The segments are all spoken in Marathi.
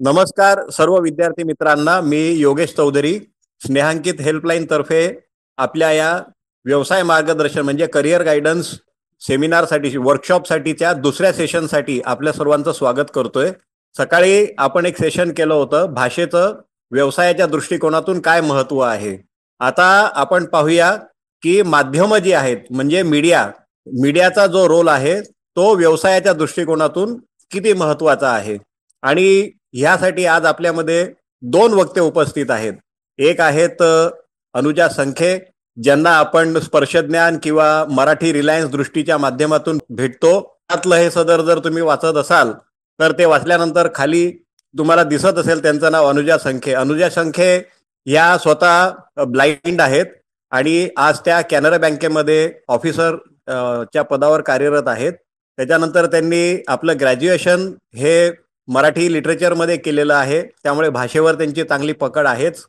नमस्कार सर्व विद्यार्थी मित्रांना. मी योगेश चौधरी, स्नेहांकित हेल्पलाईन तर्फे आपल्या या व्यवसाय मार्गदर्शन म्हणजे करिअर गायडन्स सेमिनारसाठी वर्कशॉपसाठीच्या दुसऱ्या सेशनसाठी आपल्या सर्वांचं स्वागत करतोय. सकाळी आपण एक सेशन केलं होतं, भाषेचं व्यवसायाच्या दृष्टिकोनातून काय महत्व आहे. आता आपण पाहूया की माध्यमं जी आहेत म्हणजे मीडियाचा जो रोल आहे तो व्यवसायाच्या दृष्टिकोनातून किती महत्वाचा आहे. आणि ह्यासाठी आज आपल्यामध्ये दोन वक्ते उपस्थित आहेत. एक आहेत अनुजा संखे, ज्यांना आपण स्पर्शज्ञान किंवा मराठी रिलायन्स दृष्टीच्या माध्यमातून भेटतो. त्यातलं हे सदर जर तुम्ही वाचत असाल तर ते वाचल्यानंतर खाली तुम्हाला दिसत असेल त्यांचं नाव अनुजा संखे. अनुजा संखे ह्या स्वतः ब्लाइंड आहेत आणि आज त्या कॅनरा बँकेमध्ये ऑफिसर च्या पदावर कार्यरत आहेत. त्याच्यानंतर त्यांनी आपलं ग्रॅज्युएशन हे मराठी लिटरेचरमध्ये केलेलं आहे, त्यामुळे भाषेवर त्यांची चांगली पकड आहेच.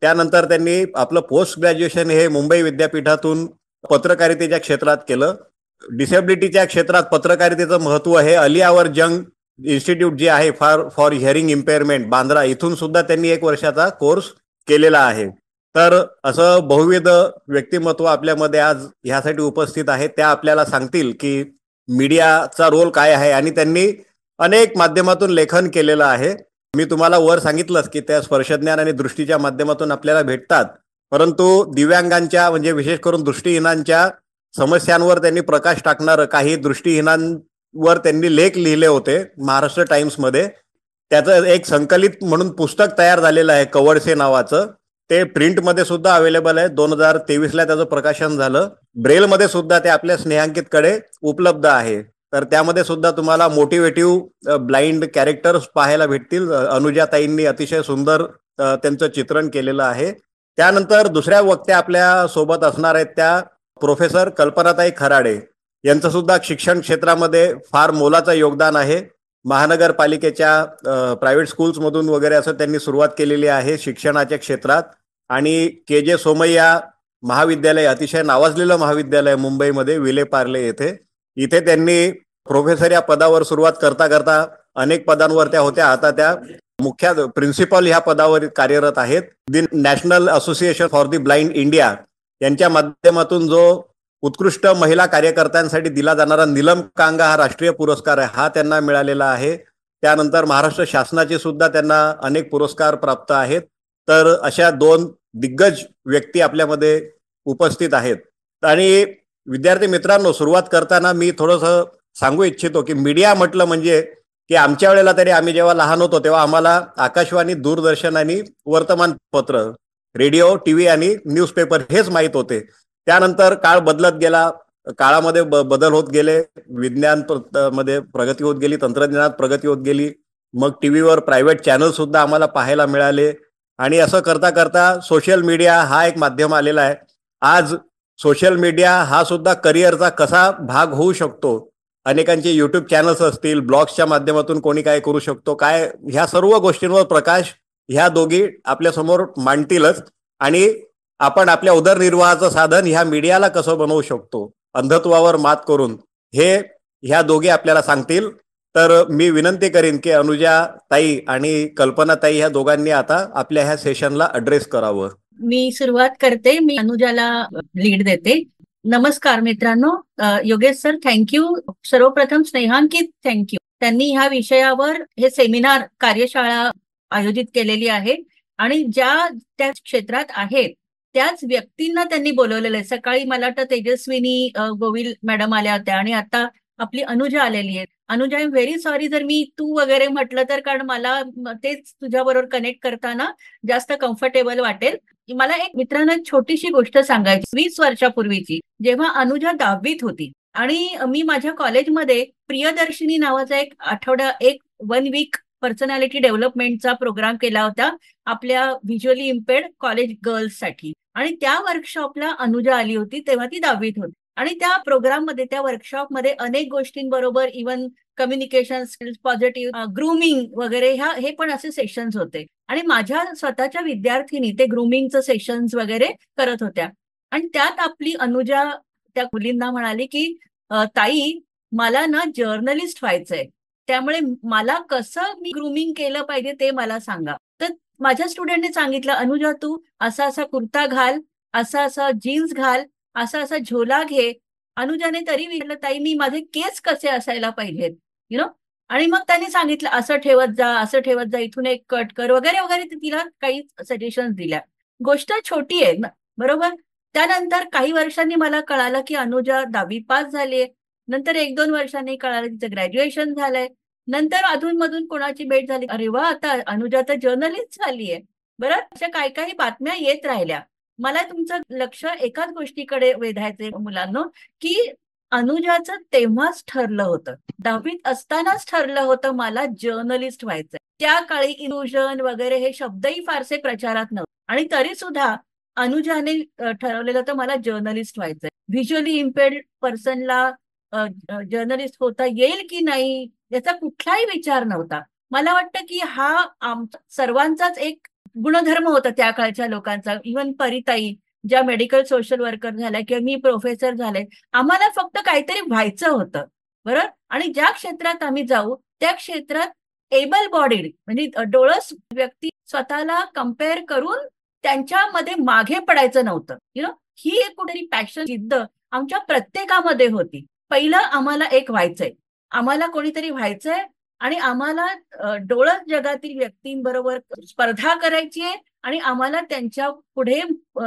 त्यानंतर त्यांनी आपलं पोस्ट ग्रॅज्युएशन हे मुंबई विद्यापीठातून पत्रकारितेच्या क्षेत्रात केलं. डिसेबिलिटीच्या क्षेत्रात पत्रकारितेचं महत्व हे अलियावर जंग इन्स्टिट्यूट जे आहे फॉर हिअरिंग इम्पेअरमेंट बांद्रा, इथून सुद्धा त्यांनी 1 वर्षाचा कोर्स केलेला आहे. तर असं बहुविध व्यक्तिमत्व आपल्यामध्ये आज ह्यासाठी उपस्थित आहे. त्या आपल्याला सांगतील की मीडियाचा रोल काय आहे आणि त्यांनी अनेक माध्यमातून लेखन केलेलं आहे. मी तुम्हाला वर सांगितलंच की त्या स्पर्शज्ञान आणि दृष्टीच्या माध्यमातून आपल्याला भेटतात, परंतु दिव्यांगांच्या म्हणजे विशेष करून दृष्टीहीनांच्या समस्यांवर त्यांनी प्रकाश टाकणारं काही दृष्टीहीनांवर त्यांनी लेख लिहिले होते महाराष्ट्र टाइम्समध्ये. त्याचं एक संकलित म्हणून पुस्तक तयार झालेलं आहे कवडसे नावाचं. ते प्रिंटमध्ये सुद्धा अवेलेबल आहे. 2023ला त्याचं प्रकाशन झालं. ब्रेलमध्ये सुद्धा ते आपल्या स्नेहांकितकडे उपलब्ध आहे. तर त्यामध्ये सुद्धा तुम्हाला मोटिवेटिव्ह ब्लाइंड कॅरेक्टर्स पाहायला भेटतील. अनुजाताईंनी अतिशय सुंदर त्यांचं चित्रण केलेलं आहे. त्यानंतर दुसऱ्या वक्त्या आपल्या सोबत असणार आहेत त्या प्रोफेसर कल्पनाताई खराडे. यांचं सुद्धा शिक्षण क्षेत्रामध्ये फार मोलाचं योगदान आहे. महानगरपालिकेच्या प्रायव्हेट स्कूल्समधून वगैरे असं त्यांनी सुरुवात केलेली आहे शिक्षणाच्या क्षेत्रात. आणि के सोमय्या महाविद्यालय, अतिशय नावाजलेलं महाविद्यालय मुंबईमध्ये विलेपार्ले इथे त्यांनी प्रोफेसर या पदावर सुरुवात करता करता अनेक पदांवर त्या होत्या. आता त्या मुख्य प्रिन्सिपल ह्या पदावर कार्यरत आहेत. The national association for the blind India यांच्या माध्यमातून जो उत्कृष्ट महिला कार्यकर्त्यांसाठी दिला जाणारा नीलम कांगा हा राष्ट्रीय पुरस्कार आहे, हा त्यांना मिळालेला आहे. त्यानंतर महाराष्ट्र शासनाचे सुद्धा त्यांना अनेक पुरस्कार प्राप्त आहेत. तर अशा दोन दिग्गज व्यक्ती आपल्यामध्ये उपस्थित आहेत. आणि विद्यार्थी मित्रांनो, सुरुवात करताना मी थोडंसं सांगू इच्छितो की मीडिया म्हटलं म्हणजे की आमच्या वेळेला तरी आम्ही जेव्हा लहान होतो तेव्हा आम्हाला आकाशवाणी, दूरदर्शन आणि वर्तमानपत्र, रेडिओ, टीव्ही आणि न्यूजपेपर हेच माहीत होते. त्यानंतर काळ बदलत गेला, काळामध्ये बदल होत गेले, विज्ञान मध्ये प्रगती होत गेली, तंत्रज्ञानात प्रगती होत गेली. मग टीव्हीवर प्रायव्हेट चॅनल सुद्धा आम्हाला पाहायला मिळाले. आणि असं करता करता सोशल मीडिया हा एक माध्यम आलेला आहे. आज सोशल मीडिया हा सुद्धा करिअरचा कसा भाग होऊ शकतो, अनेकांचे युट्यूब चॅनल्स असतील, ब्लॉग्सच्या माध्यमातून कोणी काय करू शकतो, काय ह्या सर्व गोष्टींवर प्रकाश ह्या दोघी आपल्यासमोर मांडतीलच. आणि आपण आपल्या उदरनिर्वाहाचं साधन ह्या मीडियाला कसं बनवू शकतो अंधत्वावर मात करून, हे ह्या दोघी आपल्याला सांगतील. तर मी विनंती करीन की अनुजा ताई आणि कल्पना ताई ह्या दोघांनी आता आपल्या ह्या सेशनला ॲड्रेस करावं. मी सुरुवात करते. मी अनुजाला लीड देते. नमस्कार मित्रांनो. Yogesh sir thank you. सर्वप्रथम स्नेहांकित थँक्यू. त्यांनी ह्या विषयावर हे सेमिनार कार्यशाळा आयोजित केलेली आहे आणि ज्या त्या क्षेत्रात आहेत त्याच व्यक्तींना त्यांनी बोलवलेलं आहे. सकाळी मला वाटतं तेजस्विनी गोविल मॅडम आल्या होत्या आणि आता आपली अनुजा आलेली आहे. Anuja, I am very sorry जर मी तू वगैरे म्हटलं तर, कारण मला तेच तुझ्याबरोबर कनेक्ट करताना जास्त कम्फर्टेबल वाटेल. मला एक मित्रांनो एक छोटीशी गोष्ट सांगायची. 20 वर्षापूर्वीची, जेव्हा अनुजा 10वीत होती आणि मी माझ्या कॉलेजमध्ये प्रियदर्शिनी नावाचा एक 1 वीक पर्सनॅलिटी डेव्हलपमेंटचा प्रोग्राम केला होता आपल्या व्हिज्युअली इम्पेअर्ड कॉलेज गर्ल्ससाठी. आणि त्या वर्कशॉपला अनुजा आली होती, तेव्हा ती 10वीत होती. आणि त्या प्रोग्राममध्ये, त्या वर्कशॉपमध्ये अनेक गोष्टींबरोबर even communication skills, positive grooming वगैरे हे पण असे सेशन्स होते. आणि माझ्या स्वतःच्या विद्यार्थिनी ते ग्रूमिंगचं सेशन्स वगैरे करत होत्या. आणि त्यात आपली अनुजा त्या मुलींना म्हणाली की ताई, मला ना जर्नलिस्ट व्हायचंय. त्यामुळे मला कसं मी ग्रूमिंग केलं पाहिजे ते मला सांगा. तर माझ्या स्टुडंटने सांगितलं, अनुजा तू असा असा कुर्ता घाल, असा असा जीन्स घाल, असा असा झोला घे. अनुजाने तरी विचारलं, ताई मी माझे केस कसे असायला पाहिजेत, यु नो. आणि मग त्यांनी सांगितलं असं ठेवत जा, असं ठेवत जा, इथून एक कट कर वगैरे वगैरे. ते तिला काही सजेशन दिल्या. गोष्ट छोटी आहे ना, बरोबर. त्यानंतर काही वर्षांनी मला कळालं की अनुजा 10वी पास झालीये. नंतर 1-2 वर्षांनी कळालं तिचं ग्रॅज्युएशन झालंय. नंतर अधूनमधून कोणाची भेट झाली, अरे वा आता अनुजा तर जर्नलिस्ट झालीये. बरं, अशा काही काही बातम्या येत राहिल्या. मला तुमचं लक्ष एकाच गोष्टीकडे वेधायचंय मुलांनो, की अनुजाचं तेव्हाच ठरलं होतं, 10वीत असतानाच ठरलं होतं मला जर्नलिस्ट व्हायचंय. त्या काळी इल्युजन वगैरे हे शब्दही फारसे प्रचारात नव्हते. आणि तरी सुद्धा अनुजाने ठरवलेलं होतं मला जर्नलिस्ट व्हायचंय. व्हिज्युअली इम्पेअर्ड पर्सनला जर्नलिस्ट होता येईल की नाही याचा कुठलाही विचार नव्हता. मला वाटतं की हा सर्वांचाच एक गुणधर्म होता त्या काळच्या लोकांचा. इव्हन परिताई ज्या मेडिकल सोशल वर्कर झाल्या किंवा मी प्रोफेसर झाले, आम्हाला फक्त काहीतरी व्हायचं होतं, बरोबर. आणि ज्या क्षेत्रात आम्ही जाऊ त्या क्षेत्रात एबल बॉडीड म्हणजे डोळस व्यक्ती स्वतःला कम्पेअर करून त्यांच्यामध्ये मागे पडायचं नव्हतं. यु नो, ही एक कुठेतरी पॅशन, जिद्द आमच्या प्रत्येकामध्ये होती. पहिलं आम्हाला एक व्हायचंय, आम्हाला कोणीतरी व्हायचंय आणि आम्हाला डोळस जगातील व्यक्तींबरोबर स्पर्धा करायची आहे आणि आम्हाला त्यांच्या पुढे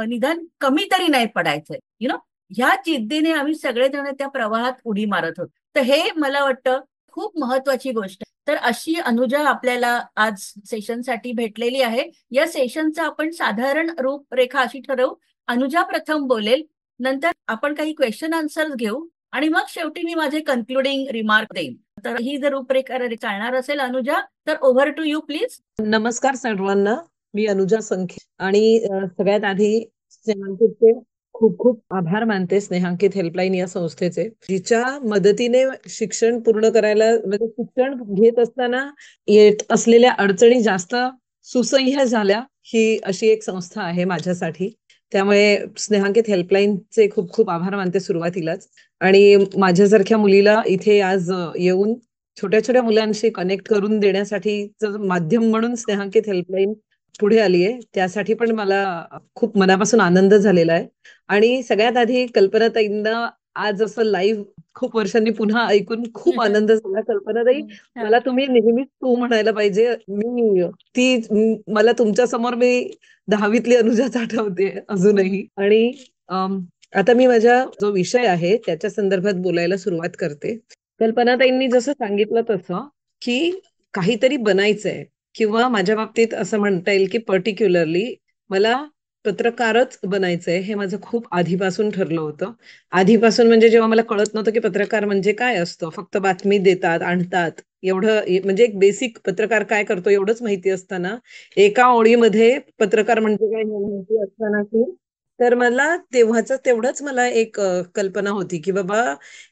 निदान कमी तरी नाही पडायचंय, यु नो. ह्या जिद्दीने आम्ही सगळेजण त्या प्रवाहात उडी मारत होतो. तर हे मला वाटतं खूप महत्वाची गोष्ट आहे. तर अशी अनुजा आपल्याला आज सेशनसाठी भेटलेली आहे. या सेशनचं आपण साधारण रूपरेखा अशी ठरवू. अनुजा प्रथम बोलेल, नंतर आपण काही क्वेश्चन आन्सर्स घेऊ आणि मग शेवटी मी माझे कन्क्लुडिंग रिमार्क देईन. तर ही जर रूपरेखा चालणार असेल अनुजा, तर ओव्हर टू यू प्लीज. नमस्कार सर्वांना, मी अनुजा संखे आणि सगळ्यात आधी स्नेहांकितचे खूप खूप आभार मानते, स्नेहांकित हेल्पलाईन या संस्थेचे, जिच्या मदतीने शिक्षण पूर्ण करायला म्हणजे शिक्षण घेत असताना येत असलेल्या अडचणी जास्त सुसह्य झाल्या, ही अशी एक संस्था आहे माझ्यासाठी. त्यामुळे स्नेहांकित हेल्पलाईनचे खूप खूप आभार मानते सुरुवातीलाच. आणि माझ्यासारख्या मुलीला इथे आज येऊन छोट्या छोट्या मुलांशी कनेक्ट करून देण्यासाठीचं माध्यम म्हणून स्नेहांकित हेल्पलाईन पुढे आली आहे, त्यासाठी पण मला खूप मनापासून आनंद झालेला आहे. आणि सगळ्यात आधी कल्पनाताईंना आज असं लाईव्ह खूप वर्षांनी पुन्हा ऐकून खूप आनंद झाला. कल्पनाताई, मला तुम्ही नेहमीच तू म्हणायला पाहिजे. मला तुमच्या समोर मी 10वीतली अनुजाच आठवते अजूनही. आणि आता मी माझ्या जो विषय आहे त्याच्या संदर्भात बोलायला सुरुवात करते. कल्पनाताईंनी जसं सांगितलं तसं की काहीतरी बनायचंय, किंवा माझ्या बाबतीत असं म्हणता येईल की पर्टिक्युलरली मला पत्रकारच बनायचंय, हे माझं खूप आधीपासून ठरलं होतं. आधीपासून म्हणजे जेव्हा मला कळत नव्हतं की पत्रकार म्हणजे काय असतं, फक्त बातमी देतात आणतात एवढं, म्हणजे एक बेसिक पत्रकार काय करतो एवढंच माहिती असताना एका ओळीमध्ये पत्रकार म्हणजे काय हे माहिती असताना की, तर मला तेवढंच मला एक कल्पना होती की बाबा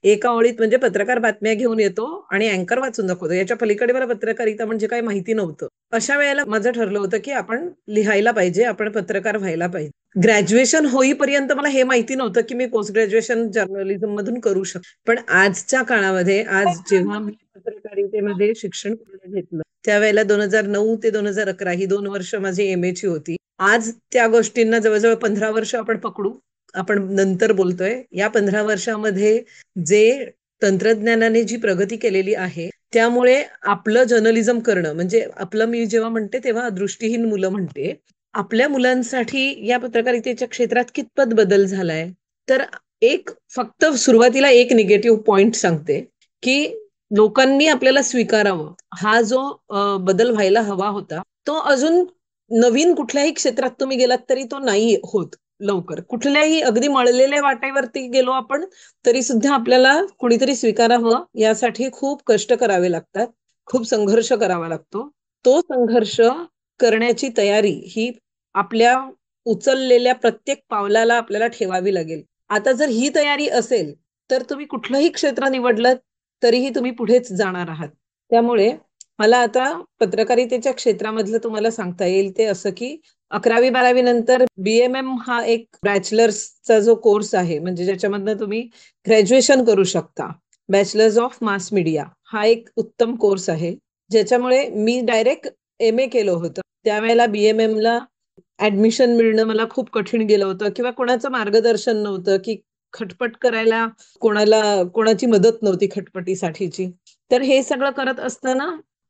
एका ओळीत म्हणजे पत्रकार बातम्या घेऊन येतो आणि अँकर वाचून दाखवतो, याच्या पलीकडे मला पत्रकारिता म्हणजे काय माहिती नव्हतं. अशा वेळेला माझं ठरलं होतं की आपण लिहायला पाहिजे, आपण पत्रकार व्हायला पाहिजे. ग्रॅज्युएशन होईपर्यंत मला हे माहिती नव्हतं की मी पोस्ट ग्रॅज्युएशन जर्नलिझम मधून करू शकतो. पण आजच्या काळामध्ये, आज जेव्हा मी पत्रकारितेमध्ये शिक्षण पूर्ण घेतलं त्यावेळेला 2009 ते 2011 ही 2 वर्ष माझी MA ची होती. आज त्या गोष्टींना जवळजवळ 15 वर्ष आपण पकडू, आपण नंतर बोलतोय. या 15 वर्षामध्ये जे तंत्रज्ञानाने जी प्रगती केलेली आहे त्यामुळे आपलं जर्नलिझम करणं म्हणजे आपलं, मी जेव्हा म्हणते तेव्हा दृष्टीहीन मुलं म्हणते, आपल्या मुलांसाठी या पत्रकारितेच्या क्षेत्रात कितपत बदल झालाय. तर एक फक्त सुरुवातीला एक निगेटिव्ह पॉइंट सांगते की लोकांनी आपल्याला स्वीकारावं, हा जो बदल व्हायला हवा होता तो अजून नवीन कुठल्याही क्षेत्रात तुम्ही गेलात तरी तो नाही होत लवकर. कुठल्याही अगदी मळलेल्या वाटेवरती गेलो आपण तरी सुद्धा आपल्याला कुणीतरी स्वीकारावं यासाठी खूप कष्ट करावे लागतात, खूप संघर्ष करावा लागतो. तो संघर्ष करण्याची तयारी ही आपल्या उचललेल्या प्रत्येक पावलाला आपल्याला ठेवावी लागेल. आता जर ही तयारी असेल तर तुम्ही कुठलंही क्षेत्र निवडलं तरीही तुम्ही पुढेच जाणार आहात. त्यामुळे मला आता पत्रकारितेच्या क्षेत्रामधलं तुम्हाला सांगता येईल ते असं की 11वी-12वी नंतर BMM हा एक बॅचलर्सचा जो कोर्स आहे, म्हणजे ज्याच्यामधनं तुम्ही ग्रॅज्युएशन करू शकता. बॅचलर्स ऑफ मास मीडिया हा एक उत्तम कोर्स आहे, ज्याच्यामुळे मी डायरेक्ट MA केलं होतं. त्यावेळेला BMM ला ऍडमिशन मिळणं मला खूप कठीण गेलं होतं, किंवा कोणाचं मार्गदर्शन नव्हतं, की खटपट करायला कोणाची मदत नव्हती खटपटीसाठीची. तर हे सगळं करत असताना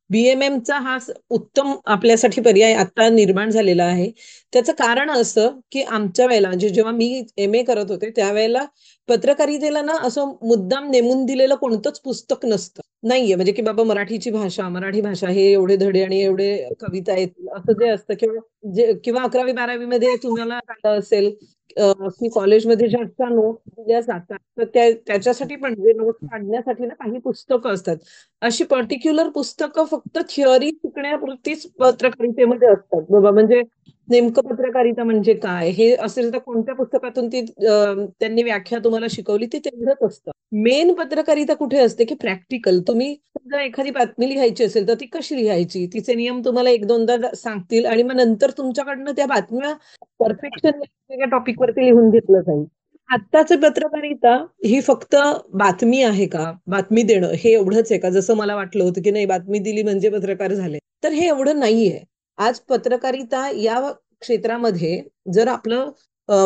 BMM चा हा उत्तम आपल्यासाठी पर्याय आता निर्माण झालेला आहे. त्याचं कारण असं, की आमच्या वेळेला म्हणजे जेव्हा मी MA करत होते त्यावेळेला पत्रकारितेला ना असं मुद्दाम नेमून दिलेलं कोणतंच पुस्तक नसतं. नाहीये म्हणजे की बाबा मराठी भाषा हे एवढे धडे आणि एवढे कविता आहेत असं जे असतं, किंवा 11वी-12वी मध्ये तुम्हाला काय असेल, की कॉलेजमध्ये ज्या नोट्स दिल्या जातात तर त्याच्यासाठी पण जे नोट्स काढण्यासाठी ना काही पुस्तकं असतात. अशी पर्टिक्युलर पुस्तकं फक्त थिअरी शिकण्यापुरतीच पत्रकारितेमध्ये असतात बाबा. म्हणजे नेमकं पत्रकारिता म्हणजे काय हे असेल तर कोणत्या पुस्तकातून ती त्यांनी व्याख्या तुम्हाला शिकवली ती तेवढंच असतं. मेन पत्रकारिता कुठे असते, की प्रॅक्टिकल. तुम्ही जर एखादी बातमी लिहायची असेल तर ती कशी लिहायची, तिचे नियम तुम्हाला एक दोनदा सांगतील आणि मग नंतर तुमच्याकडनं त्या बातम्या परफेक्शन वेगवेगळ्या टॉपिक वरती लिहून घेतलं जाईल. आत्ताचं पत्रकारिता ही फक्त बातमी आहे का, बातमी देणं हे एवढंच आहे का, जसं मला वाटलं होतं की नाही बातमी दिली म्हणजे पत्रकार झाले, तर हे एवढं नाहीये. आज पत्रकारिता या क्षेत्रामध्ये जर आपलं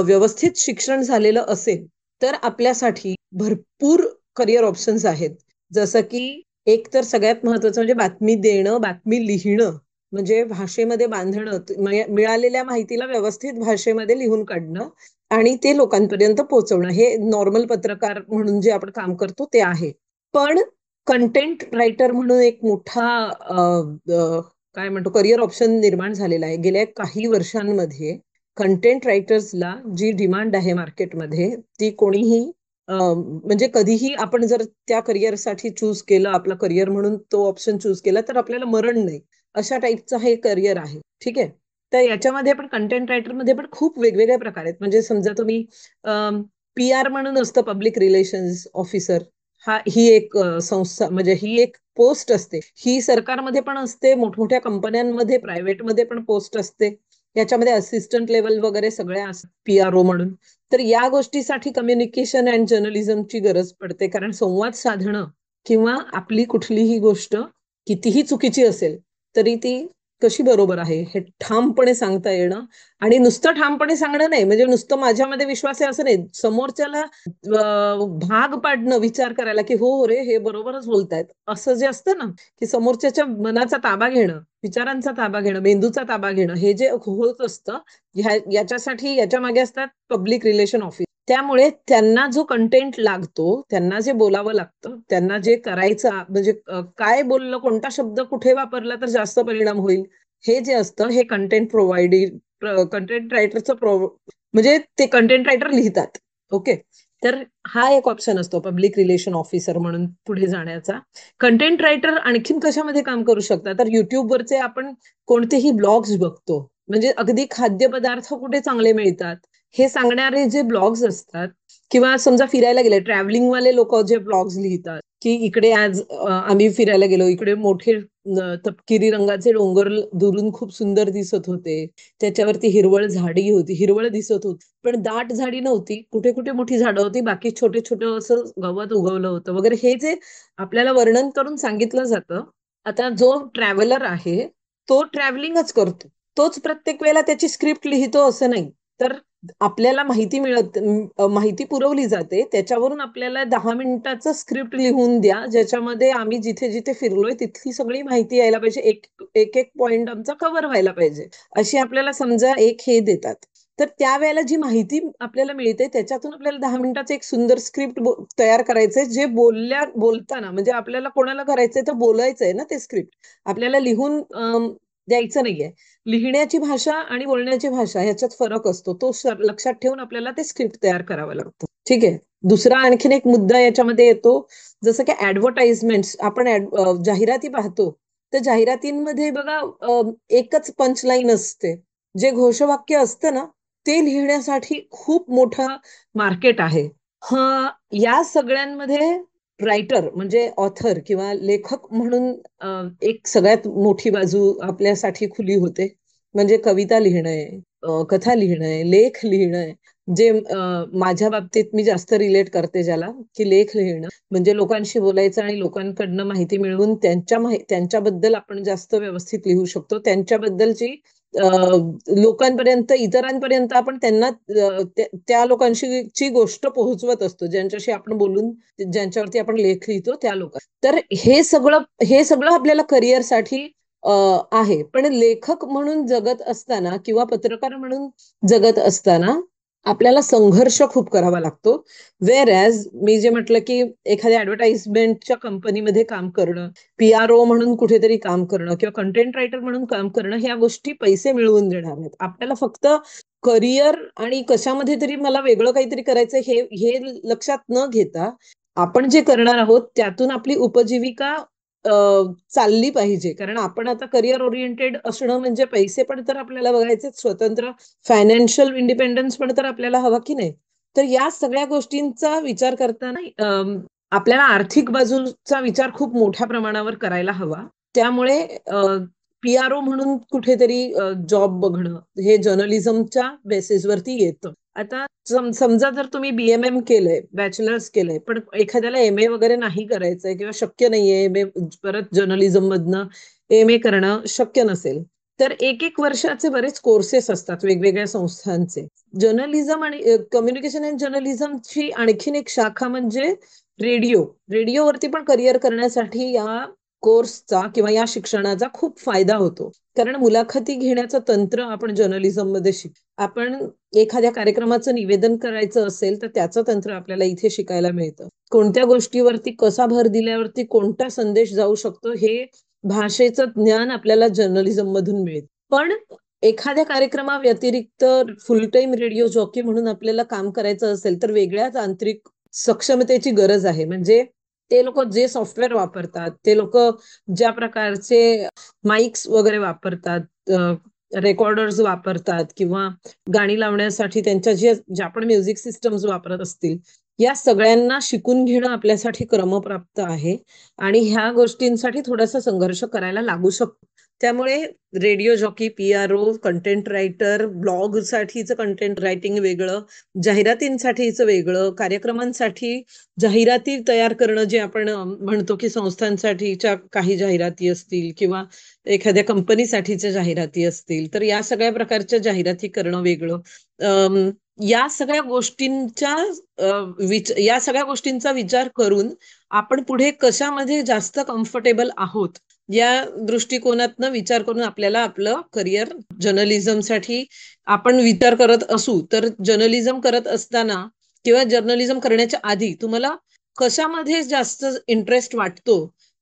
व्यवस्थित शिक्षण झालेलं असेल तर आपल्यासाठी भरपूर करिअर ऑप्शन्स आहेत. जसं की एक तर सगळ्यात महत्वाचं म्हणजे बातमी देणं, बातमी लिहिणं, म्हणजे भाषेमध्ये बांधणं, मिळालेल्या माहितीला व्यवस्थित भाषेमध्ये लिहून काढणं आणि ते लोकांपर्यंत पोहोचवणं, हे नॉर्मल पत्रकार म्हणून जे आपण काम करतो ते आहे. पण कंटेंट रायटर म्हणून एक मोठा काय म्हणतो करिअर ऑप्शन निर्माण झालेला आहे. गेल्या काही वर्षांमध्ये कंटेंट रायटर्सला जी डिमांड आहे मार्केटमध्ये ती कोणीही म्हणजे कधीही आपण जर त्या करिअरसाठी चूज केलं, आपलं करिअर म्हणून तो ऑप्शन चूज केला तर आपल्याला मरण नाही, अशा टाईपचं हे करिअर आहे. ठीक आहे. तर याच्यामध्ये पण कंटेंट रायटरमध्ये पण खूप वेगवेगळे प्रकार आहेत. म्हणजे समजा तुम्ही PR म्हणून असतं, पब्लिक रिलेशन्स ऑफिसर, ही एक संस्था, म्हणजे ही एक पोस्ट असते. ही सरकारमध्ये पण असते, मोठमोठ्या कंपन्यांमध्ये प्रायव्हेटमध्ये पण पोस्ट असते. याच्यामध्ये असिस्टंट लेवल वगैरे सगळ्या असतात PRO म्हणून. तर या गोष्टीसाठी कम्युनिकेशन अँड जर्नलिझमची गरज पडते, कारण संवाद साधणं किंवा आपली कुठलीही गोष्ट कितीही चुकीची असेल तरी ती कशी बरोबर आहे हे ठामपणे सांगता येणं. आणि नुसतं ठामपणे सांगणं नाही, म्हणजे नुसतं माझ्यामध्ये विश्वास आहे असं नाही, समोरच्याला भाग पाडणं विचार करायला, की हो रे हे बरोबरच बोलतायत, असं जे असतं ना, की समोरच्याच्या मनाचा ताबा घेणं, विचारांचा ताबा घेणं, मेंदूचा ताबा घेणं, हे जे होत असतं याच्यासाठी याच्या मागे असतात पब्लिक रिलेशन ऑफिस. त्यामुळे त्यांना जो कंटेंट लागतो, त्यांना जे बोलावं लागतं, त्यांना जे करायचं, म्हणजे काय बोललं, कोणता शब्द कुठे वापरला तर जास्त परिणाम होईल, हे जे असतं हे कंटेंट रायटरचं म्हणजे ते कंटेंट रायटर लिहितात. ओके. तर हा एक ऑप्शन असतो पब्लिक रिलेशन ऑफिसर म्हणून पुढे जाण्याचा. कंटेंट रायटर आणखीन कशामध्ये काम करू शकतात, तर युट्यूबवरचे आपण कोणतेही ब्लॉग्स बघतो, म्हणजे अगदी खाद्यपदार्थ कुठे चांगले मिळतात हे सांगणारे जे ब्लॉग्स असतात, किंवा समजा फिरायला गेले ट्रॅव्हलिंग वाले लोक जे ब्लॉग्स लिहितात, की इकडे आज आम्ही फिरायला गेलो, इकडे मोठे तपकिरी रंगाचे डोंगर दुरून खूप सुंदर दिसत होते, त्याच्यावरती हिरवळ दिसत होती, पण दाट झाडी नव्हती, कुठे कुठे मोठी झाडं होती, बाकी छोटे छोटे असं गवत उगवलं होतं वगैरे, हे जे आपल्याला वर्णन करून सांगितलं जातं. आता जो ट्रॅव्हलर आहे तो ट्रॅव्हलिंगच करतो, तोच प्रत्येक वेळेला त्याची स्क्रिप्ट लिहितो असं नाही. तर आपल्याला माहिती पुरवली जाते, त्याच्यावरून आपल्याला 10 मिनिटाचं स्क्रिप्ट लिहून द्या, ज्याच्यामध्ये आम्ही जिथे जिथे फिरलोय तिथली सगळी माहिती यायला पाहिजे, एक पॉइंट आमचा कव्हर व्हायला पाहिजे, अशी आपल्याला समजा एक हे देतात. तर त्यावेळेला जी माहिती आपल्याला मिळते त्याच्यातून आपल्याला 10 मिनिटाचं एक सुंदर स्क्रिप्ट तयार करायचंय, जे बोलताना म्हणजे आपल्याला कोणाला करायचंय तर बोलायचंय ना, ते स्क्रिप्ट आपल्याला लिहून द्यायचं नाहीये. लिहिण्याची भाषा आणि बोलण्याची भाषा ह्याच्यात फरक असतो, तो लक्षात ठेवून आपल्याला ते स्क्रिप्ट तयार करावं लागतं. ठीक आहे. दुसरा आणखीन एक मुद्दा याच्यामध्ये येतो, जसं की ऍडव्हर्टाइजमेंट. आपण जाहिराती पाहतो, तर जाहिरातींमध्ये बघा एकच पंचलाईन असते, जे घोषवाक्य असतं ना ते लिहिण्यासाठी खूप मोठं मार्केट आहे. या सगळ्यांमध्ये रायटर म्हणजे ऑथर किंवा लेखक म्हणून एक सगळ्यात मोठी बाजू आपल्यासाठी खुली होते. म्हणजे कविता लिहिणं, कथा लिहिणं, लेख लिहिणं, जे माझ्या बाबतीत मी जास्त रिलेट करते ज्याला, की लेख लिहिणं म्हणजे लोकांशी बोलायचं आणि लोकांकडनं माहिती मिळवून त्यांच्याबद्दल आपण जास्त व्यवस्थित लिहू शकतो. त्यांच्याबद्दलची लोकांपर्यंत, इतरांपर्यंत आपण त्यांना त्या लोकांशी ची गोष्ट पोहोचवत असतो, ज्यांच्याशी आपण बोलून, ज्यांच्यावरती आपण लेख लिहितो त्या लोक. तर हे सगळं आपल्याला करिअरसाठी आहे. पण लेखक म्हणून जगत असताना किंवा पत्रकार म्हणून जगत असताना आपल्याला संघर्ष खूप करावा लागतो. वेअर ॲज मी जे म्हटलं की एखाद्या ऍडव्हर्टाइजमेंटच्या कंपनीमध्ये काम करणं, PRO म्हणून कुठेतरी काम करणं किंवा कंटेंट रायटर म्हणून काम करणं, ह्या गोष्टी पैसे मिळवून देणार आहेत. आपल्याला फक्त करिअर आणि कशामध्ये तरी मला वेगळं काहीतरी करायचं हे लक्षात न घेता आपण जे करणार आहोत त्यातून आपली उपजीविका चालली पाहिजे. कारण आपण आता करिअर ओरिएंटेड असणं म्हणजे पैसे पण तर आपल्याला बघायचे, स्वतंत्र फायनान्शियल इंडिपेंडन्स पण तर आपल्याला हवा की नाही. तर या सगळ्या गोष्टींचा विचार करताना आपल्याला आर्थिक बाजूचा विचार खूप मोठ्या प्रमाणावर करायला हवा. त्यामुळे PRO म्हणून कुठेतरी जॉब बघणं हे जर्नलिझमच्या बेसिसवरती येतं. आता समजा जर तुम्ही BMM केलंय, बॅचलर्स केलंय, पण एखाद्याला MA वगैरे नाही करायचंय किंवा शक्य नाहीये MA परत जर्नलिझम मधनं MA करणं शक्य नसेल, तर एक वर्षाचे बरेच कोर्सेस असतात वेगवेगळ्या संस्थांचे. जर्नलिझम आणि कम्युनिकेशन अँड जर्नलिझमची आणखीन एक शाखा म्हणजे रेडिओवरती पण करिअर करण्यासाठी या कोर्सचा किंवा या शिक्षणाचा खूप फायदा होतो. कारण मुलाखती घेण्याचं तंत्र आपण जर्नलिझम मध्ये आपण एखाद्या कार्यक्रमाचं निवेदन करायचं असेल तर त्याचं तंत्र आपल्याला इथे शिकायला मिळतं. कोणत्या गोष्टीवरती कसा भर दिल्यावरती कोणता संदेश जाऊ शकतो हे भाषेचं ज्ञान आपल्याला जर्नलिझम मधून मिळतं. पण एखाद्या कार्यक्रमाव्यतिरिक्त फुल टाइम रेडिओ जॉकी म्हणून आपल्याला काम करायचं असेल तर वेगळ्या तांत्रिक सक्षमतेची गरज आहे. म्हणजे ते लोक जे सॉफ्टवेअर वापरतात, ते लोक ज्या प्रकारचे माईक्स वगैरे वापरतात, रेकॉर्डर्स वापरतात किंवा गाणी लावण्यासाठी त्यांच्या ज्या पण म्युझिक सिस्टम्स वापरत असतील, या सगळ्यांना शिकून घेणं आपल्यासाठी क्रमप्राप्त आहे आणि ह्या गोष्टींसाठी थोडासा संघर्ष करायला लागू शकतो. त्यामुळे radio jockey, PRO, content writer, blog साठीचं कंटेंट रायटिंग वेगळं, जाहिरातींसाठीचं वेगळं, कार्यक्रमांसाठी जाहिराती तयार करणं, जे आपण म्हणतो की संस्थांसाठीच्या काही जाहिराती असतील किंवा एखाद्या कंपनीसाठीच्या जाहिराती असतील, तर या सगळ्या प्रकारच्या जाहिराती करणं वेगळं. या सगळ्या गोष्टींचा विचार करून आपण पुढे कशामध्ये जास्त कम्फर्टेबल आहोत या दृष्टिकोनातनं विचार करून आपल्याला आपलं करिअर जर्नलिझमसाठी आपण विचार करत असू तर जर्नलिझम करत असताना किंवा जर्नलिझम करण्याच्या आधी तुम्हाला कशामध्ये जास्त इंटरेस्ट वाटतो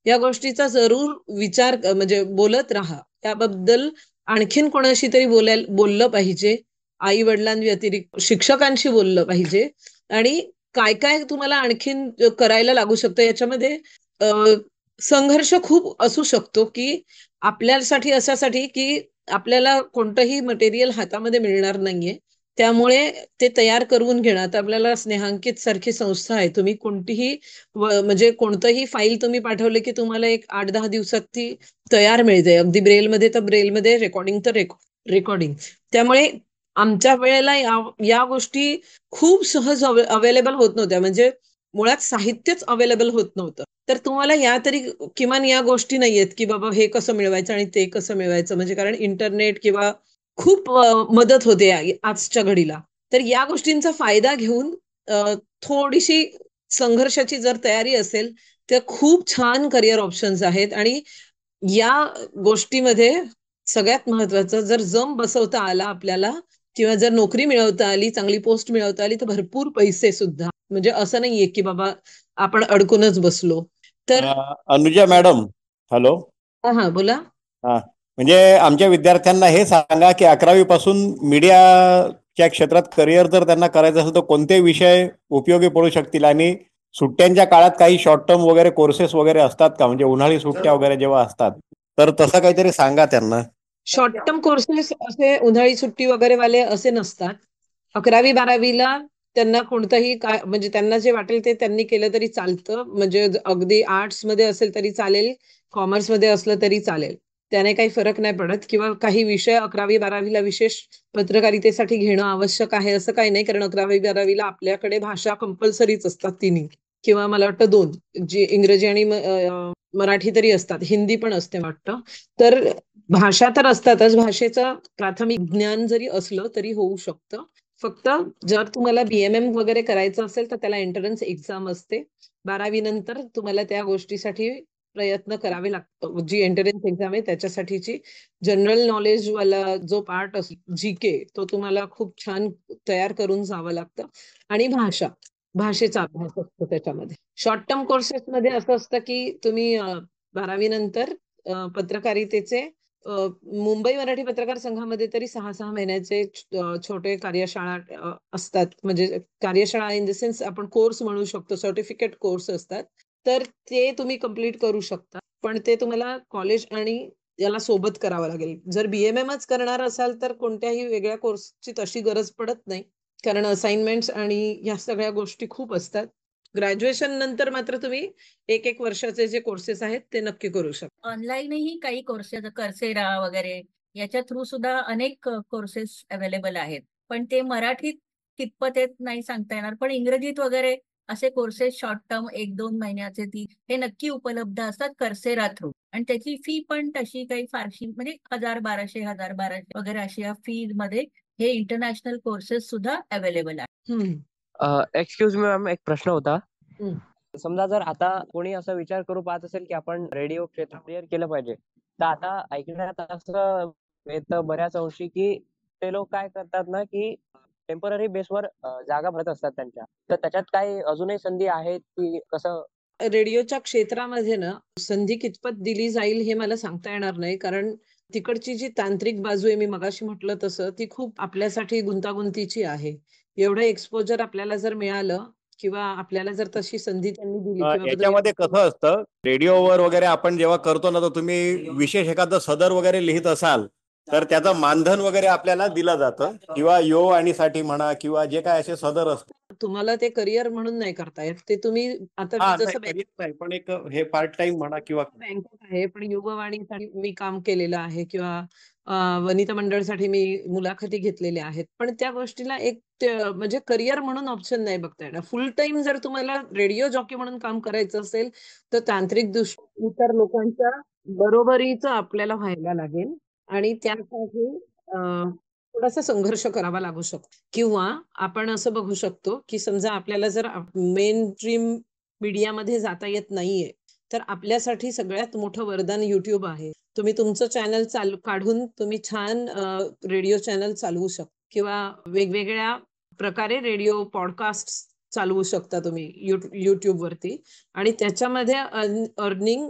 या गोष्टीचा जरूर विचार म्हणजे बोलत राहा. त्याबद्दल आणखीन कोणाशी तरी बोललं पाहिजे. आई वडिलांव्यतिरिक्त शिक्षकांशी बोललं पाहिजे. आणि काय काय तुम्हाला आणखीन करायला लागू शकतं याच्यामध्ये संघर्ष खूप असू शकतो की आपल्यासाठी अशासाठी की आपल्याला कोणतंही मटेरियल हातामध्ये मिळणार नाहीये, त्यामुळे ते तयार करून घेणं. आता आपल्याला स्नेहांकित सारखी संस्था आहे, तुम्ही कोणतीही म्हणजे कोणतंही फाईल तुम्ही पाठवले की तुम्हाला एक 8-10 दिवसात ती तयार मिळते. अगदी ब्रेलमध्ये तर ब्रेलमध्ये, रेकॉर्डिंग तर रेकॉर्डिंग. त्यामुळे आमच्या वेळेला या गोष्टी खूप सहज अवेलेबल होत नव्हत्या. म्हणजे मुळात साहित्यच अवेलेबल होत नव्हतं. तर तुम्हाला या तरी किमान या गोष्टी नाहीयेत की बाबा हे कसं मिळवायचं आणि ते कसं मिळवायचं, म्हणजे कारण इंटरनेट किंवा खूप मदत होते आजच्या घडीला. तर या गोष्टींचा फायदा घेऊन थोडीशी संघर्षाची जर तयारी असेल तर खूप छान करिअर ऑप्शन्स आहेत. आणि या गोष्टीमध्ये सगळ्यात महत्वाचं, जर जम बसवता आला आपल्याला किंवा जर नोकरी मिळवता आली, चांगली पोस्ट मिळवता आली, तर भरपूर पैसे सुद्धा. म्हणजे असं नाहीये की बाबा आपण अडकूनच बसलो. तर अनुजा मॅडम, हॅलो. हा बोला. हा, म्हणजे आमच्या विद्यार्थ्यांना हे सांगा की 11वी पासून मीडियाच्या क्षेत्रात करिअर जर त्यांना करायचं असेल तर कोणते विषय उपयोगी पडू शकतील आणि सुट्ट्यांच्या काळात काही शॉर्ट टर्म वगैरे कोर्सेस वगैरे असतात का, म्हणजे उन्हाळी सुट्ट्या वगैरे जेव्हा असतात तर तसं काहीतरी सांगा त्यांना. शॉर्ट टर्म कोर्सेस असे उन्हाळी सुट्टी वगैरे वाले असे नसतात. 11वी-12वीला त्यांना कोणतंही काय म्हणजे त्यांना जे वाटेल ते त्यांनी केलं तरी चालतं. म्हणजे अगदी आर्ट्स मध्ये असेल तरी चालेल, कॉमर्स मध्ये असलं तरी चालेल. त्याने काही फरक नाही पडत, किंवा काही विषय 11वी-12वीला विशेष पत्रकारितेसाठी घेणं आवश्यक आहे असं काही नाही, कारण 11वी-12वीला आपल्याकडे भाषा कंपल्सरीच असतात तिन्ही, किंवा मला वाटतं 2, जी इंग्रजी आणि मराठी तरी असतात, हिंदी पण असते वाटतं. तर भाषा तर असतातच, भाषेचं प्राथमिक ज्ञान जरी असलं तरी होऊ शकतं. फक्त जर तुम्हाला BMM वगैरे करायचं असेल तर त्याला एंट्रन्स एक्झाम असते. 12वी नंतर तुम्हाला त्या गोष्टीसाठी प्रयत्न करावे लागतात. जी एंट्रन्स एक्झाम आहे त्याच्यासाठीची जनरल नॉलेज वाला जो पार्ट असतो GK, तो तुम्हाला खूप छान तयार करून जावं लागतं. आणि भाषेचा अभ्यास असतो त्याच्यामध्ये. शॉर्ट टर्म कोर्सेसमध्ये असं असतं की तुम्ही 12वी नंतर पत्रकारितेचे मुंबई मराठी पत्रकार संघामध्ये तरी 6-6 महिन्याचे छोटे कार्यशाळा असतात. म्हणजे कार्यशाळा इन द सेन्स आपण कोर्स म्हणू शकतो, सर्टिफिकेट कोर्स असतात. तर ते तुम्ही कंप्लीट करू शकता. पण ते तुम्हाला कॉलेज आणि याला सोबत करावं लागेल. जर BMMच करणार असाल तर कोणत्याही वेगळ्या कोर्सची तशी गरज पडत नाही, कारण असाइनमेंट्स आणि या सगळ्या गोष्टी खूप असतात. ग्रॅज्युएशन नंतर मात्र तुम्ही 1-1 वर्षाचे जे कोर्सेस आहेत ते नक्की करू शकता. ऑनलाईनही काही कोर्सेस, कर्सेरा वगैरे याच्या थ्रू सुद्धा अनेक कोर्सेस अवेलेबल आहेत. पण ते मराठीत कितपत येत नाही सांगता येणार, पण इंग्रजीत वगैरे असे कोर्सेस शॉर्ट टर्म 1-2 महिन्याचे हे नक्की उपलब्ध असतात कर्सेरा थ्रू. आणि त्याची फी पण तशी काही फारशी, म्हणजे 1,000-1,200 वगैरे अशी या फी मध्ये हे इंटरनॅशनल कोर्सेस सुद्धा अवेलेबल आहेत. एक्सक्यूज मी मॅम, एक प्रश्न होता. हम्म. समजा जर आता कोणी असा विचार करू पाहत असेल की आपण रेडिओ क्षेत्र क्लिअर केलं पाहिजे, तर आता ऐकण्यात असं येतं बऱ्याच अंशी की ते लोक काय करतात ना, की टेम्पररी बेसवर जागा भरत असतात त्यांच्या. तर त्याच्यात काही अजूनही संधी आहेत की कसं? रेडिओच्या क्षेत्रामध्ये ना संधी कितपत दिली जाईल हे मला सांगता येणार नाही, कारण तिकडची जी तांत्रिक बाजू आहे, मी मगाशी म्हटलं तसं, ती खूप आपल्यासाठी गुंतागुंतीची आहे. एवढं एक्सपोजर आपल्याला जर मिळालं किंवा आपल्याला जर तशी संधी त्यांनी दिली किंवा याच्यामध्ये कसं असतं, रेडिओवर वगैरे आपण जेव्हा करतो ना, तर तुम्ही विशेष एखादं सदर वगैरे लिहित असाल तर त्याचं मानधन वगैरे आपल्याला दिलं जातं, किंवा यो आणि साठी म्हणा, किंवा जे काय असे सदर असतात. तुम्हाला ते करिअर म्हणून नाही करता येत. ते तुम्ही आता हा, जसं नाही नाही, पण एक हे पार्ट टाइम म्हणा किंवा बँकेत आहे, पण युगवाणीसाठी मी काम केलेलं आहे, किंवा वनिता मंडळसाठी मी मुलाखती घेतलेल्या आहेत. पण त्या गोष्टीला एक म्हणजे करिअर म्हणून ऑप्शन नाही बघता येणार. फुल टाइम जर तुम्हाला रेडिओ जॉकी म्हणून काम करायचं असेल तर तांत्रिक दृष्ट्या इतर लोकांच्या बरोबरीचं आपल्याला व्हायला लागेल, आणि त्यासाठी थोडासा संघर्ष करावा लागू शकतो. किंवा आपण असं बघू शकतो की समजा आपल्याला जर मेन स्ट्रीम मीडियामध्ये जाता येत नाहीये, तर आपल्यासाठी सगळ्यात मोठं वरदान YouTube आहे. तुम्ही तुमचं चॅनल काढून तुम्ही छान रेडिओ चॅनल चालवू शकता, किंवा वेगवेगळ्या प्रकारे रेडिओ पॉडकास्ट चालवू शकता तुम्ही YouTube वरती, आणि त्याच्यामध्ये अर्निंग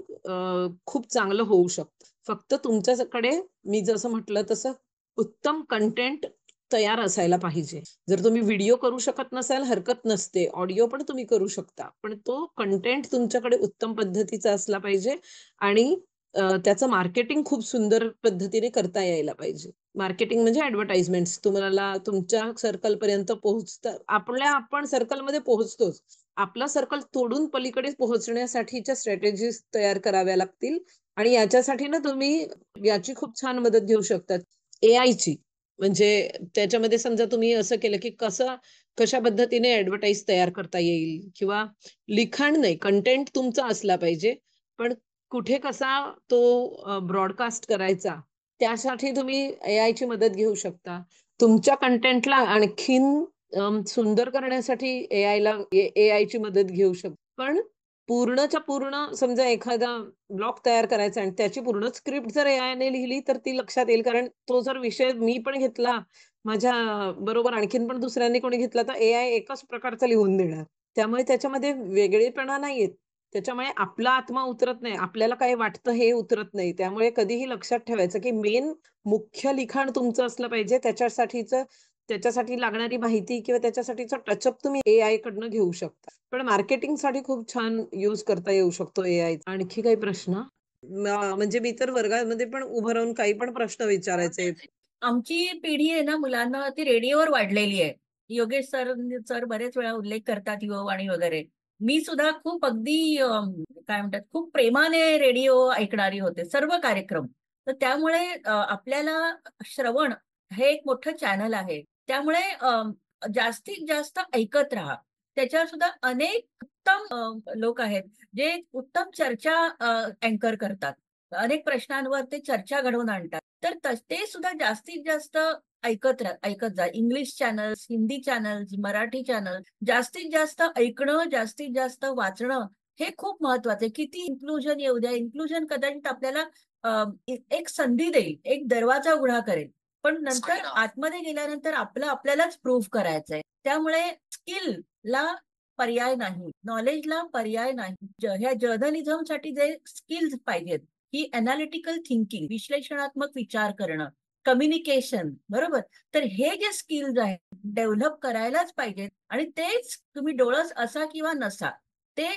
खूप चांगलं होऊ शकतं. फक्त तुमच्याकडे मी जसं म्हटलं तसं उत्तम कंटेंट तयार असायला पाहिजे. जर तुम्ही व्हिडिओ करू शकत नसाल हरकत नसते, ऑडिओ पण तुम्ही करू शकता, पण तो कंटेंट तुमच्याकडे उत्तम पद्धतीचा असला पाहिजे, आणि त्याचं मार्केटिंग खूप सुंदर पद्धतीने करता यायला पाहिजे. मार्केटिंग म्हणजे ऍडव्हर्टाइजमेंट्स तुम्हाला तुमच्या सर्कल पर्यंत पोहोचतात. आपण सर्कलमध्ये पोहोचतोच, आपला सर्कल तोडून पलीकडे पोहोचण्यासाठीच्या स्ट्रॅटेजीज तयार कराव्या लागतील. आणि याच्यासाठी ना तुम्ही याची खूप छान मदत घेऊ शकतात, AI ची. म्हणजे त्याच्यामध्ये समजा तुम्ही असं केलं की कशा पद्धतीने ऍडव्हर्टाईज तयार करता येईल, किंवा लिखाण नाही, कंटेंट तुमचा असला पाहिजे, पण कुठे कसा तो ब्रॉडकास्ट करायचा, त्यासाठी तुम्ही AI ची मदत घेऊ शकता. तुमच्या कंटेंटला आणखीन सुंदर करण्यासाठी AI ची मदत घेऊ शकता. पण पूर्णच्या पूर्ण समजा एखादा ब्लॉग तयार करायचा आणि त्याची पूर्ण स्क्रिप्ट जर AI ने लिहिली तर ती लक्षात येईल, कारण तो जर विषय मी पण घेतला, माझ्या बरोबर आणखीन पण दुसऱ्यांनी कोणी घेतला, तर AI एकच प्रकारचा लिहून देणार. त्यामुळे त्याच्यामध्ये वेगळेपणा नाही येत. त्याच्यामुळे आपला आत्मा उतरत नाही, आपल्याला काय वाटतं हे उतरत नाही. त्यामुळे कधीही लक्षात ठेवायचं की मुख्य लिखाण तुमचं असलं पाहिजे. त्याच्यासाठी लागणारी माहिती किंवा त्याच्यासाठीचा टचअप तुम्ही AI कडनं घेऊ शकता. पण मार्केटिंगसाठी खूप छान यूज करता येऊ शकतो AI. आणखी काही प्रश्न? म्हणजे मी तर वर्गामध्ये पण उभं राहून काही पण प्रश्न विचारायचे. आमची पिढी आहे ना मुलांना, ती रेडिओवर वाढलेली आहे. योगेश सर बरेच वेळा उल्लेख करतात युववाणी वगैरे. मी सुद्धा खूप अगदी काय म्हणतात, खूप प्रेमाने रेडिओ ऐकणारी होते, सर्व कार्यक्रम. तर त्यामुळे आपल्याला श्रवण हे एक मोठं चॅनल आहे. त्यामुळे जास्तीत जास्त ऐकत राहा. त्याच्यावर सुद्धा अनेक उत्तम लोक आहेत जे उत्तम चर्चा अँकर करतात. अनेक प्रश्नांवर ते चर्चा घडवून आणतात. तर ते सुद्धा जास्तीत जास्त ऐकत जा. English channels, Hindi channels, Marathi channel जास्तीत जास्त ऐकणं, जास्तीत जास्त वाचणं हे खूप महत्वाचं आहे. किती इन्क्लुजन येऊ द्या, इन्क्लुजन कदाचित आपल्याला एक संधी देईल, एक दरवाजा उघडा करेल, पण नंतर आतमध्ये गेल्यानंतर आपल्यालाच प्रूव्ह करायचं आहे. त्यामुळे स्किलला पर्याय नाही, नॉलेजला पर्याय नाही. ह्या जर्नलिझमसाठी जे स्किल्स पाहिजेत, ही अनालिटिकल थिंकिंग, विश्लेषणात्मक विचार करणं, कम्युनिकेशन, बरोबर. तर हे जे स्किल्स आहेत डेव्हलप करायलाच पाहिजेत आणि तेच तुम्ही डोळस असा किंवा नसा ते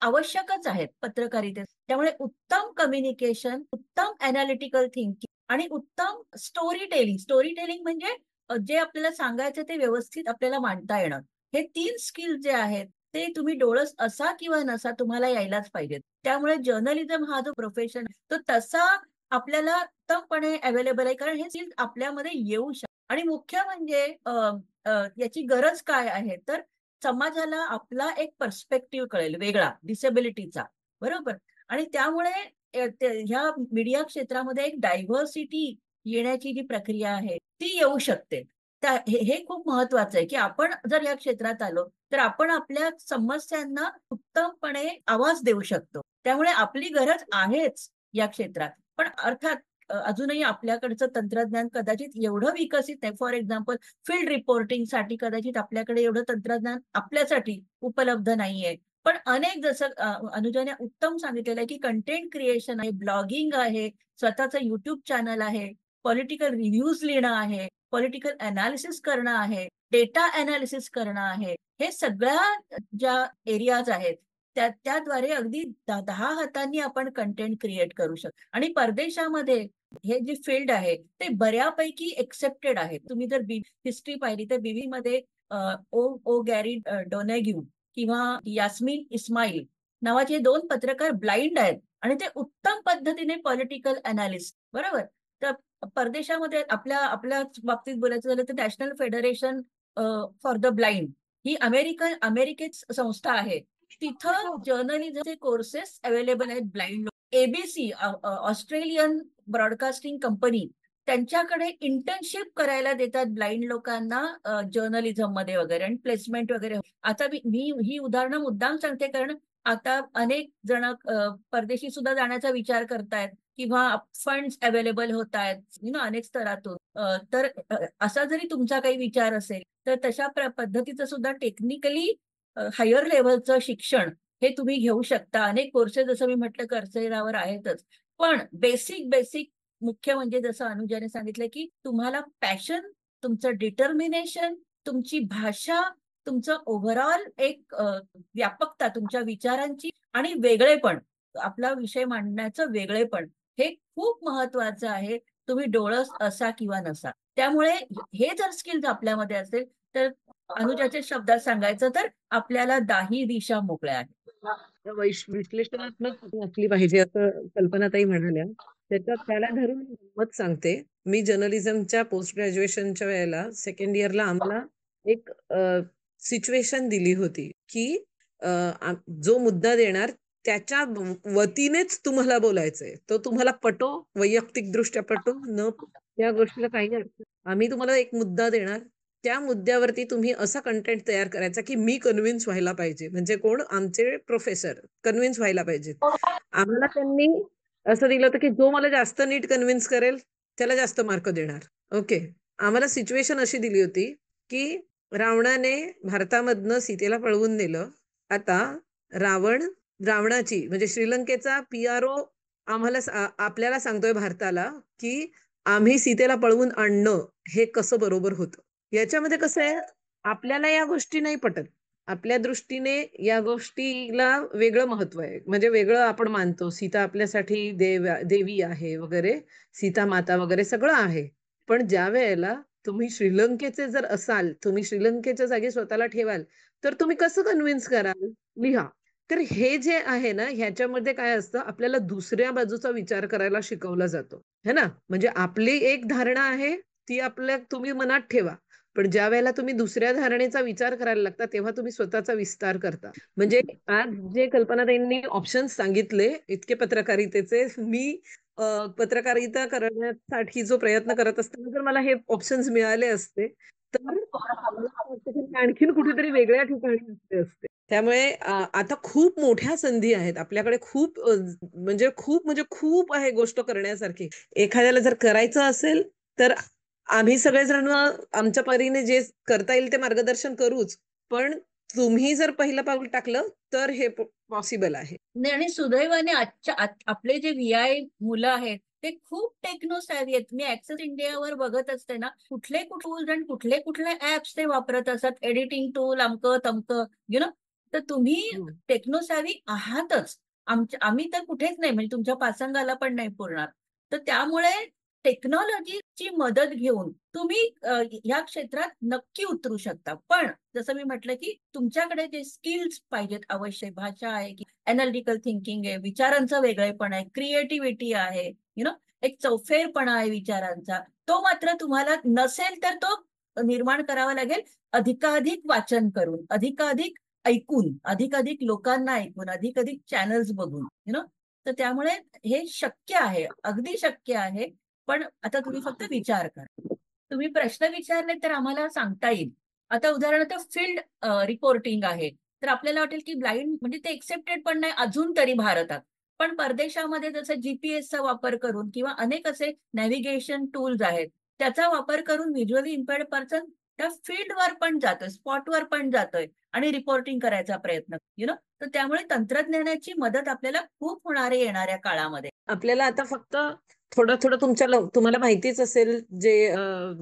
आवश्यकच आहेत पत्रकारितेत. त्यामुळे उत्तम कम्युनिकेशन, उत्तम अनालिटिकल थिंकिंग आणि उत्तम स्टोरी टेलिंग म्हणजे जे आपल्याला सांगायचं ते व्यवस्थित आपल्याला मांडता येणं. हे 3 स्किल जे आहेत ते तुम्ही डोळस असा किंवा नसा तुम्हाला यायलाच पाहिजेत. त्यामुळे जर्नलिझम हा जो प्रोफेशन तो तसा आपल्याला उत्तमपणे अवेलेबल आहे, कारण हे स्किल आपल्यामध्ये येऊ शकतात. आणि मुख्य म्हणजे याची गरज काय आहे, तर समाजाला आपला एक पर्स्पेक्टिव्ह कळेल वेगळा डिसेबिलिटीचा, बरोबर. आणि त्यामुळे ह्या मीडिया क्षेत्रामध्ये एक डायव्हर्सिटी येण्याची जी प्रक्रिया आहे ती येऊ शकते. हे खूप महत्वाचं आहे की आपण जर या क्षेत्रात आलो तर आपण आपल्या समस्यांना उत्तमपणे आवाज देऊ शकतो. त्यामुळे आपली गरज आहेच या क्षेत्रात. पण अर्थात अजूनही आपल्याकडचं तंत्रज्ञान कदाचित एवढं विकसित नाही. फॉर एक्झाम्पल फील्ड रिपोर्टिंगसाठी कदाचित आपल्याकडे एवढं तंत्रज्ञान आपल्यासाठी उपलब्ध नाहीये. पण अनेक जसं अनुजाने उत्तम सांगितलेलं आहे की कंटेंट क्रिएशन आहे, ब्लॉगिंग आहे, स्वतःचं युट्यूब चॅनल आहे, पॉलिटिकल रिव्ह्यूज लिहिणं आहे, पॉलिटिकल अनालिसिस करणं आहे, डेटा अनालिसिस करणं आहे. हे सगळ्या ज्या एरियाज आहेत त्याद्वारे अगदी 10 हातांनी आपण कंटेंट क्रिएट करू शकतो. आणि परदेशामध्ये हे जे फील्ड आहे ते बऱ्यापैकी एक्सेप्टेड आहे. तुम्ही जर हिस्ट्री पाहिली तर बीबी मध्ये ओ गॅरी डोनेग्यू किंवा यास्मिन इस्माईल नावाचे 2 पत्रकार ब्लाइंड आहेत आणि ते उत्तम पद्धतीने पॉलिटिकल अनालिस्ट, बरोबर. तर परदेशामध्ये आपल्या बाबतीत बोलायचं झालं तर national federation for the blind ही अमेरिकेत संस्था आहे. तिथं जर्नलिझमचे कोर्सेस अवेलेबल आहेत ब्लाइंड लोक. एबीसी ऑस्ट्रेलियन ब्रॉडकास्टिंग कंपनी त्यांच्याकडे इंटर्नशिप करायला देतात ब्लाइंड लोकांना जर्नलिझम मध्ये वगैरे आणि प्लेसमेंट वगैरे. आता मी ही उदाहरणं मुद्दाम सांगते कारण आता अनेक जण परदेशी सुद्धा जाण्याचा विचार करतायत किंवा फंड्स अवेलेबल होत आहेत अनेक स्तरातून. तर असा जरी तुमचा काही विचार असेल तर तशा पद्धतीचं सुद्धा टेक्निकली हायर लेव्हलचं शिक्षण हे तुम्ही घेऊ शकता. अनेक कोर्सेस जसं मी म्हटलं कर्सेरावर आहेतच. पण बेसिक मुख्य म्हणजे जसं अनुजाने सांगितलं की तुम्हाला पॅशन, तुमचं डिटर्मिनेशन, तुमची भाषा, तुमचं ओव्हरऑल एक व्यापकता तुमच्या विचारांची आणि वेगळेपण, आपला विषय मांडण्याचं वेगळेपण हे खूप महत्वाचं आहे. तुम्ही डोळस असा किंवा नसा. त्यामुळे हे जर स्किल्स आपल्यामध्ये असेल तर अनुजाच्या शब्दात सांगायचं तर आपल्याला 10 दिशा मोकळ्या आहेत. विश्लेषणात्मक असली पाहिजे असं कल्पनाताई म्हणाल्या. त्याच्यात त्याला धरून मत सांगते. मी जर्नलिझमच्या पोस्ट ग्रॅज्युएशनच्या वेळेला सेकंड इयरला आम्हाला एक सिच्युएशन दिली होती की जो मुद्दा देणार त्याच्या वतीनेच तुम्हाला बोलायचंय. तो तुम्हाला पटो, वैयक्तिकदृष्ट्या पटो न, त्या गोष्टीला काही अर्थ. आम्ही तुम्हाला एक मुद्दा देणार, त्या मुद्द्यावरती तुम्ही असा कंटेंट तयार करायचा की मी कन्व्हिन्स व्हायला पाहिजे. म्हणजे कोण? आमचे प्रोफेसर कन्व्हिन्स व्हायला पाहिजेत. आम्हाला त्यांनी असं दिलं होतं की जो मला जास्त नीट कन्व्हिन्स करेल त्याला जास्त मार्क देणार. ओके. आम्हाला सिच्युएशन अशी दिली होती की रावणाने भारतामधनं सीतेला पळवून नेलं. आता रावणाची म्हणजे श्रीलंकेचा PRO आपल्याला सांगतोय भारताला की आम्ही सीतेला पळवून आणणं हे कसं बरोबर होतं. याच्यामध्ये कसं आहे, आपल्याला या गोष्टी नाही पटत. आपल्या दृष्टीने या गोष्टीला वेगळं महत्व आहे, म्हणजे वेगळं आपण मानतो. सीता आपल्यासाठी देवी आहे वगैरे, सीता माता वगैरे सगळं आहे. पण ज्या वेळेला तुम्ही श्रीलंकेचे जर असाल, तुम्ही श्रीलंकेच्या जागी स्वतःला ठेवाल तर तुम्ही कसं कन्व्हिन्स कराल? लिहा. तर हे जे आहे ना, ह्याच्यामध्ये काय असतं, आपल्याला दुसऱ्या बाजूचा विचार करायला शिकवला जातो, है ना. म्हणजे आपली एक धारणा आहे, ती तुम्ही मनात ठेवा. पण ज्या वेळेला तुम्ही दुसऱ्या धारणेचा विचार करायला लागता, तेव्हा तुम्ही स्वतःचा विस्तार करता. म्हणजे आज जे कल्पनाताईंनी ऑप्शन्स सांगितले इतके पत्रकारितेचे, मी पत्रकारिता करण्यासाठी जो प्रयत्न करत असताना जर मला हे ऑप्शन्स मिळाले असते, तर मला असं वाटतं की मी आणखीन कुठेतरी वेगळ्या ठिकाणी असते. त्यामुळे आता खूप मोठ्या संधी आहेत आपल्याकडे. खूप आहे गोष्ट करण्यासारखी. एखाद्याला जर करायचं असेल तर आम्ही सगळेजण आमच्या परीने जे करता येईल ते मार्गदर्शन करूच. पण तुम्ही जर पहिलं पाऊल टाकलं तर हे पॉसिबल आहे. नाही, आणि सुदैवाने आपले जे VI मुलं आहेत ते खूप टेक्नो सॅव्ही आहेत. मी ऍक्सेस इंडियावर बघत असते ना, कुठले टूल्स आणि कुठले ऍप्स ते वापरत असतात, एडिटिंग टूल अमकं तमकं, यु नो. तर तुम्ही टेक्नो सॅव्ही आहातच. आम्ही तर कुठेच नाही, म्हणजे तुमच्या पासंगाला पण नाही पुरणार. तर त्यामुळे टेक्नॉलॉजीची मदत घेऊन तुम्ही या क्षेत्रात नक्की उतरू शकता. पण जसं मी म्हटलं की तुमच्याकडे जे स्किल्स पाहिजेत, आवश्यक भाषा आहे, की अनालिटिकल थिंकिंग आहे, विचारांचं वेगळेपण आहे, क्रिएटिव्हिटी आहे, एक चौफेरपणा आहे विचारांचा, तो मात्र तुम्हाला नसेल तर तो निर्माण करावा लागेल. अधिकाधिक वाचन करून, अधिकाधिक ऐकून, अधिकाधिक लोकांना ऐकून, अधिकाधिक चॅनल्स बघून, तर त्यामुळे हे शक्य आहे, अगदी शक्य आहे. पण आता तुम्ही फक्त विचार करा. तुम्ही प्रश्न विचारले तर आम्हाला सांगता येईल. आता उदाहरणार्थ फील्ड रिपोर्टिंग आहे, तर आपल्याला वाटेल की ब्लाइंड म्हणजे ते एक्सेप्टेड पण नाही अजून तरी भारतात. पण परदेशामध्ये जसं जीपीएसचा वापर करून किंवा अनेक असे नॅव्हिगेशन टूल्स आहेत, त्याचा वापर करून व्हिज्युअली इम्पेअर्ड पर्सन त्या फील्डवर पण जातोय, स्पॉटवर पण जातोय आणि रिपोर्टिंग करायचा प्रयत्न, तर त्यामुळे तंत्रज्ञानाची मदत आपल्याला खूप होणार आहे येणाऱ्या काळामध्ये. आपल्याला आता फक्त थोडं थोडं तुम्हाला माहितीच असेल, जे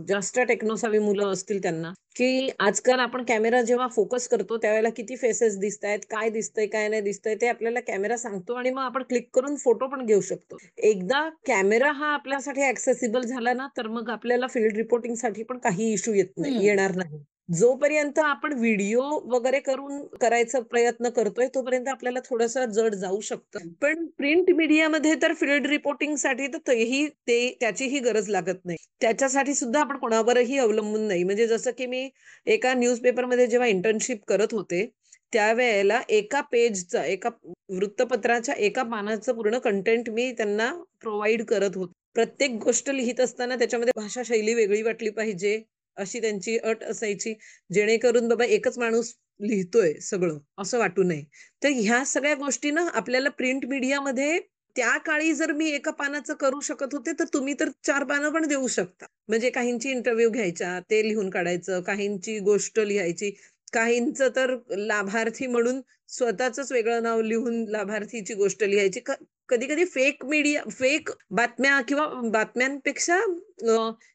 जास्त टेक्नोसावी मुलं असतील त्यांना, की आजकाल आपण कॅमेरा जेव्हा फोकस करतो त्यावेळेला किती फेसेस दिसत आहेत, काय दिसतंय काय नाही दिसतंय ते आपल्याला कॅमेरा सांगतो आणि मग आपण क्लिक करून फोटो पण घेऊ शकतो. एकदा कॅमेरा हा आपल्यासाठी ऍक्सेसिबल झाला ना, तर मग आपल्याला फील्ड रिपोर्टिंगसाठी पण काही इश्यू येणार नाही. जोपर्यंत आपण व्हिडिओ वगैरे करून करायचा प्रयत्न करतोय तोपर्यंत आपल्याला थोडंसं जड जाऊ शकतं. पण प्रिंट मीडियामध्ये तर फील्ड रिपोर्टिंगसाठी तर त्याचीही गरज लागत नाही. त्याच्यासाठी सुद्धा आपण कोणावरही अवलंबून नाही. म्हणजे जसं की मी एका न्यूजपेपरमध्ये जेव्हा इंटर्नशिप करत होते त्यावेळेला एका वृत्तपत्राच्या एका पानाचं पूर्ण कंटेंट मी त्यांना प्रोव्हाइड करत होते. प्रत्येक गोष्ट लिहित असताना त्याच्यामध्ये भाषा शैली वेगळी वाटली पाहिजे अशी त्यांची अट असायची, जेणेकरून बाबा एकच माणूस लिहितोय सगळं असं वाटू नये. तर ह्या सगळ्या गोष्टी ना आपल्याला प्रिंट मीडियामध्ये त्या काळी जर मी एका पानाचं करू शकत होते तर तुम्ही तर 4 पानं पण देऊ शकता. म्हणजे काहींची इंटरव्ह्यू घ्यायच्या, ते लिहून काढायचं, काहींची गोष्ट लिहायची, काहींचं तर लाभार्थी म्हणून स्वतःच वेगळं नाव लिहून लाभार्थीची गोष्ट लिहायची. कधी कधी फेक बातम्या किंवा बातम्यांपेक्षा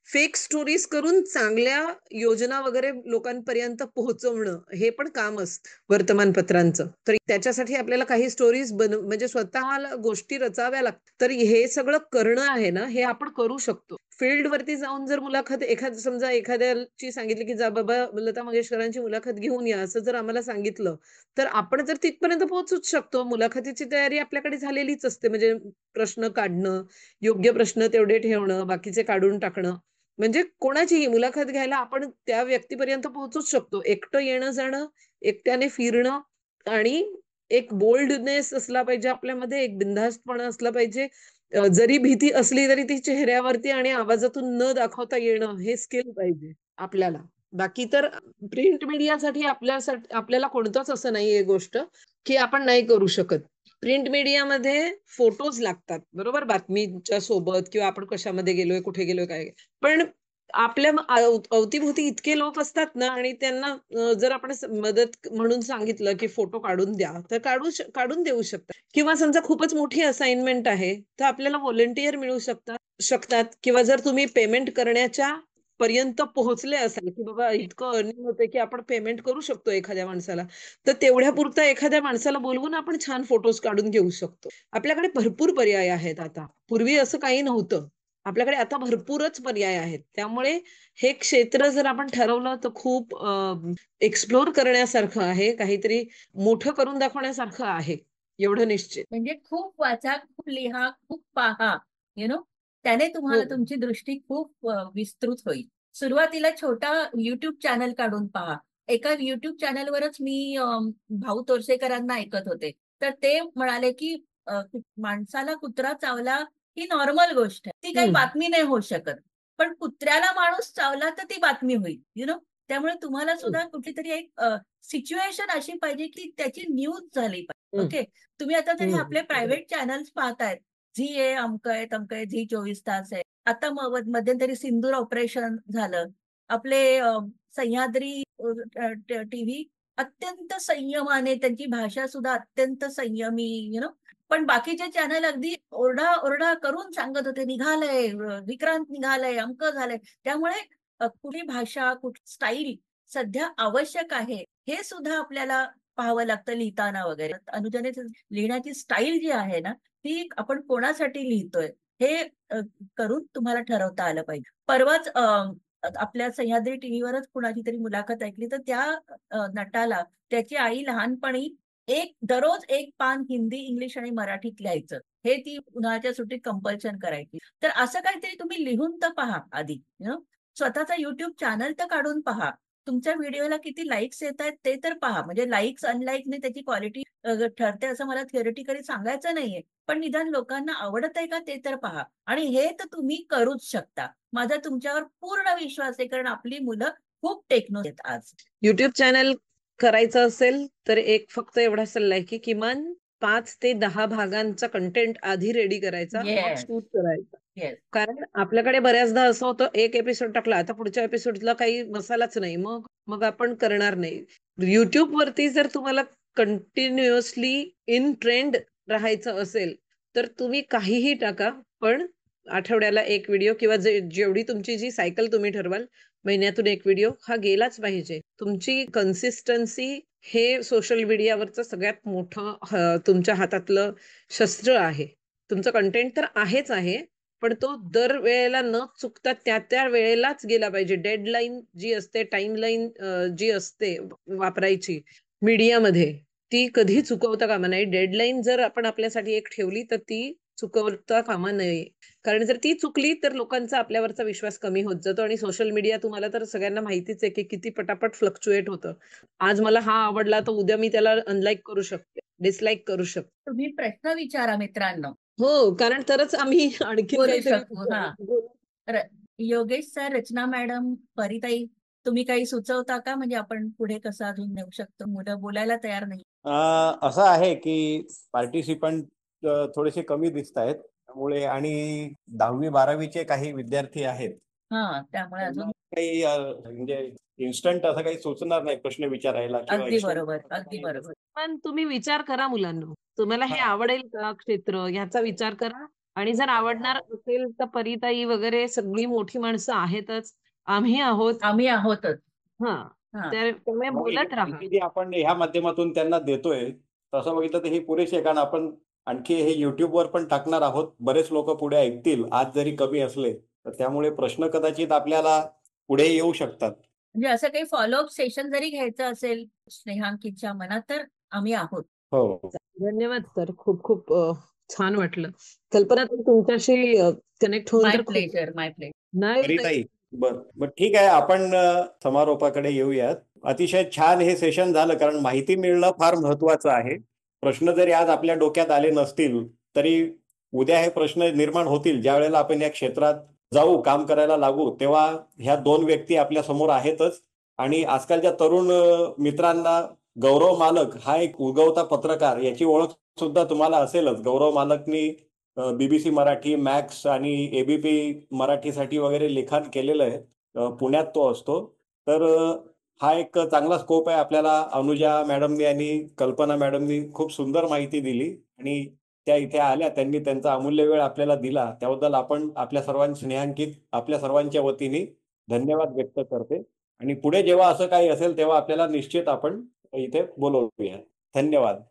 फेक स्टोरीज करून चांगल्या योजना वगैरे लोकांपर्यंत पोहोचवणं हे पण काम असतं वर्तमानपत्रांचं. तर त्याच्यासाठी आपल्याला काही स्टोरीज म्हणजे स्वतःला गोष्टी रचाव्या लागतात. तर हे सगळं करणं आहे ना, हे आपण करू शकतो. फील्ड वरती जाऊन जर मुलाखत समजा एखाद्याची सांगितली की जा बाबा लता मंगेशकरांची मुलाखत घेऊन या असं जर आम्हाला सांगितलं तर आपण जर तिथपर्यंत पोहोचूच शकतो. मुलाखतीची तयारी आपल्याकडे झालेलीच असते. म्हणजे प्रश्न काढणं, योग्य प्रश्न तेवढे ठेवणं, बाकीचे काढून टाकणं. म्हणजे कोणाचीही मुलाखत घ्यायला आपण त्या व्यक्तीपर्यंत पोहोचूच शकतो. एकटं येणं जाणं, एकट्याने फिरणं आणि एक बोल्डनेस असला पाहिजे आपल्यामध्ये, एक बिनधास्तपणा असला पाहिजे. जरी भीती असली तरी ती चेहऱ्यावरती आणि आवाजातून न दाखवता येणं हे स्किल पाहिजे आपल्याला. बाकी तर प्रिंट मीडियासाठी आपल्याला कोणतंच असं नाहीये गोष्ट की आपण नाही करू शकत. प्रिंट मीडियामध्ये फोटोज लागतात बरोबर, बातमीच्या सोबत, किंवा आपण कशामध्ये गेलोय, कुठे गेलोय, काय. पण आपल्या अवतीभोवती इतके लोक असतात ना, आणि त्यांना जर आपण मदत म्हणून सांगितलं की फोटो काढून द्या तर काढून देऊ शकतात. किंवा समजा खूपच मोठी असाइनमेंट आहे तर आपल्याला व्हॉलंटियर मिळू शकतात. किंवा जर तुम्ही पेमेंट करण्याच्या पर्यंत पोहोचले असाल की बाबा इतकं अर्निंग होते की आपण पेमेंट करू शकतो एखाद्या माणसाला, तर तेवढ्या पुरतं एखाद्या माणसाला बोलवून आपण छान फोटोज काढून घेऊ शकतो. आपल्याकडे भरपूर पर्याय आहेत आता. पूर्वी असं काही नव्हतं. आपल्याकडे आता भरपूरच पर्याय आहेत. त्यामुळे हे क्षेत्र जर आपण ठरवलं तर खूप एक्सप्लोर करण्यासारखं आहे, काहीतरी मोठं करून दाखवण्यासारखं आहे, एवढं निश्चित. म्हणजे खूप वाचा, खूप लिहा, खूप पहा, त्याने तुम्हाला हो. तुमची दृष्टी खूप विस्तृत होईल. सुरुवातीला छोटा युट्यूब चॅनल काढून पहा. एका युट्यूब चॅनलवरच मी भाऊ तोरसेकरांना ऐकत होते. तर ते म्हणाले की माणसाला कुत्रा चावला ही नॉर्मल गोष्ट आहे, ती काही हम्म. बातमी नाही होऊ शकत. पण कुत्र्याला माणूस चावला तर ती बातमी होईल. त्यामुळे तुम्हाला सुद्धा कुठलीतरी एक सिच्युएशन अशी पाहिजे की त्याची न्यूज झाली पाहिजे. हम्म. ओके. तुम्ही आता जरी हम्म. आपले प्रायव्हेट चॅनल्स पाहतायत, झी आहे, अमकं आहे, तमकं आहे, झी 24 तास आहे. आता मध्यंतरी सिंदूर ऑपरेशन झालं. आपले सह्याद्री टीव्ही अत्यंत संयमाने, त्यांची भाषा सुद्धा अत्यंत संयमी, पण बाकीचे चॅनल अगदी ओरडा करून सांगत होते, निघालंय, विक्रांत निघालंय, अमकं झालंय. त्यामुळे कुठली भाषा, कुठली स्टाईल सध्या आवश्यक आहे, हे सुद्धा आपल्याला पाहावं लागतं लिहिताना वगैरे. अनुजाने लिहिण्याची स्टाईल जी आहे ना, ती आपण कोणासाठी लिहितोय हे करून तुम्हाला ठरवता आलं पाहिजे. परवाच आपल्या सह्याद्री टीव्हीवरच कुणाची तरी मुलाखत ऐकली, तर त्या नटाला त्याची आई लहानपणी दररोज एक पान हिंदी, इंग्लिश आणि मराठीत लिहायचं. हे ती उन्हाळ्याच्या सुट्टीत कंपल्शन करायची. तर असं काहीतरी तुम्ही लिहून तर पहा आधी. स्वतःचा युट्यूब चॅनल तर काढून पहा. तुमच्या व्हिडिओला किती लाईक्स येत आहेत ते तर पहा. म्हणजे लाईक्स अनलाईकने त्याची क्वालिटी ठरते असं मला थिअरिटिकली सांगायचं नाहीये. पण निदान लोकांना आवडत आहे का ते तर पहा. आणि हे तर तुम्ही करूच शकता. माझा तुमच्यावर पूर्ण विश्वास आहे, कारण आपली मुलं खूप टेक्नो आहेत आज. युट्यूब चॅनल करायचं असेल तर एक फक्त एवढा सल्ला आहे की किमान 5 ते 10 भागांचा कंटेंट आधी रेडी करायचा, मग येस, शूट करायचा. येस. कारण आपल्याकडे बऱ्याचदा असं होतं, एक एपिसोड टाकला, आता पुढच्या एपिसोडला काही मसालाच नाही, मग मग आपण करणार नाही. युट्यूब वरती जर तुम्हाला कंटिन्युअसली इन ट्रेंड राहायचं असेल तर तुम्ही काहीही टाका, पण आठवड्याला एक व्हिडिओ किंवा जेवढी तुमची जी सायकल तुम्ही ठरवाल, महिन्यातून एक व्हिडिओ हा गेलाच पाहिजे. तुमची कन्सिस्टन्सी हे सोशल मीडियावरचं सगळ्यात मोठं तुमच्या हातातलं शस्त्र आहे. तुमचं कंटेंट तर आहेच आहे, पण तो दर वेळेला न चुकता त्या वेळेलाच गेला पाहिजे. डेडलाईन जी असते, टाइमलाईन जी असते वापरायची मीडियामध्ये, ती कधी चुकवता कामा नये. डेडलाईन जर आपण आपल्यासाठी एक ठेवली तर ती चुकवता कामा नये. कारण जर ती चुकली तर लोकांचा आपल्यावरचा विश्वास कमी होत जातो. आणि सोशल मीडिया तुम्हाला तर सगळ्यांना माहितीच आहे की किती पटापट फ्लक्च्युएट होतं. आज मला हा आवडला तर उद्या मी त्याला अनलाईक करू शकते, डिसलाईक करू शकते. तुम्ही प्रश्न विचारा मित्रांनो. हो, कारण तरच आम्ही आणखीन बोलू काहीतरी शकू. योगेश सर, रचना मॅडम, परिताई, तुम्ही काही सुचवता का? म्हणजे आपण पुढे कसं अजून नेऊ शकतो? मुलं बोलायला तयार नाही. असं आहे की पार्टिसिपंट थोडेसे कमी दिसत आहेत, त्यामुळे आणि 10वी-12वीचे काही विद्यार्थी आहेत, त्यामुळे त्यांना अजून काही म्हणजे इन्स्टंट असं काही सुचणार नाही प्रश्न विचारायला किंवा अगदी instant बरोबर, अगदी काही बरोबर. पण तुम्ही विचार करा मुलांनो, तुम्हाला हे हा. आवडेल का क्षेत्र, ह्याचा विचार करा. आणि जर आवडणार असेल तर परिताई वगैरे सगळी मोठी माणसं आहेतच, आम्ही आहोत. आम्ही आहोतच. हा, हा. तर तुम्ही मग बोलत राहा. माहिती जी आपण ह्या माध्यमातून त्यांना देतोय, तसं बघितलं तर हे पुरेसे आहे. कारण आपण आणखी हे युट्यूबवर पण टाकणार आहोत. बरेच लोक पुढे ऐकतील, आज जरी कमी असले तर त्यामुळे प्रश्न कदाचित आपल्याला पुढे येऊ शकतात. म्हणजे असं काही फॉलोअप सेशन जरी घ्यायचं असेल स्नेहांकितच्या मनात, तर आम्ही आहोत. हो, धन्यवाद सर, खूप खूप छान वाटलं. कल्पना ताई, तुमच्याशी कनेक्ट होऊन माय तर खूप प्लेजर, माय प्लेजर. नाही परिताई. बर ठीक आहे, आपण समारोपाकडे येऊयात. अतिशय छान हे सेशन झालं, कारण माहिती मिळणं फार महत्वाचं आहे. प्रश्न जरी आज आपल्या डोक्यात आले नसतील तरी उद्या हे प्रश्न निर्माण होतील. ज्या वेळेला आपण या क्षेत्रात जाऊ, काम करायला लागू, तेव्हा ह्या 2 व्यक्ती आपल्या समोर आहेतच. आणि आजकालच्या तरुण मित्रांना गौरव मालक हा एक उगवता पत्रकार, याची ओळख सुद्धा तुम्हाला असेलच. गौरव मालकनी BBC मराठी, मॅक्स आणि ABP मराठीसाठी वगैरे लिखाण केलेलं आहे. पुण्यात तो असतो. तर हा एक चांगला स्कोप आहे आपल्याला. अनुजा मॅडमनी आणि कल्पना मॅडमनी खूप सुंदर माहिती दिली आणि त्या इथे आल्या, त्यांनी त्यांचा अमूल्य वेळ आपल्याला दिला. त्याबद्दल आपण आपल्या सर्वांची, स्नेहांकित आपल्या सर्वांच्या वतीने धन्यवाद व्यक्त करते. आणि पुढे जेव्हा असं काही असेल तेव्हा आपल्याला निश्चित आपण इथे बोलवूया. धन्यवाद.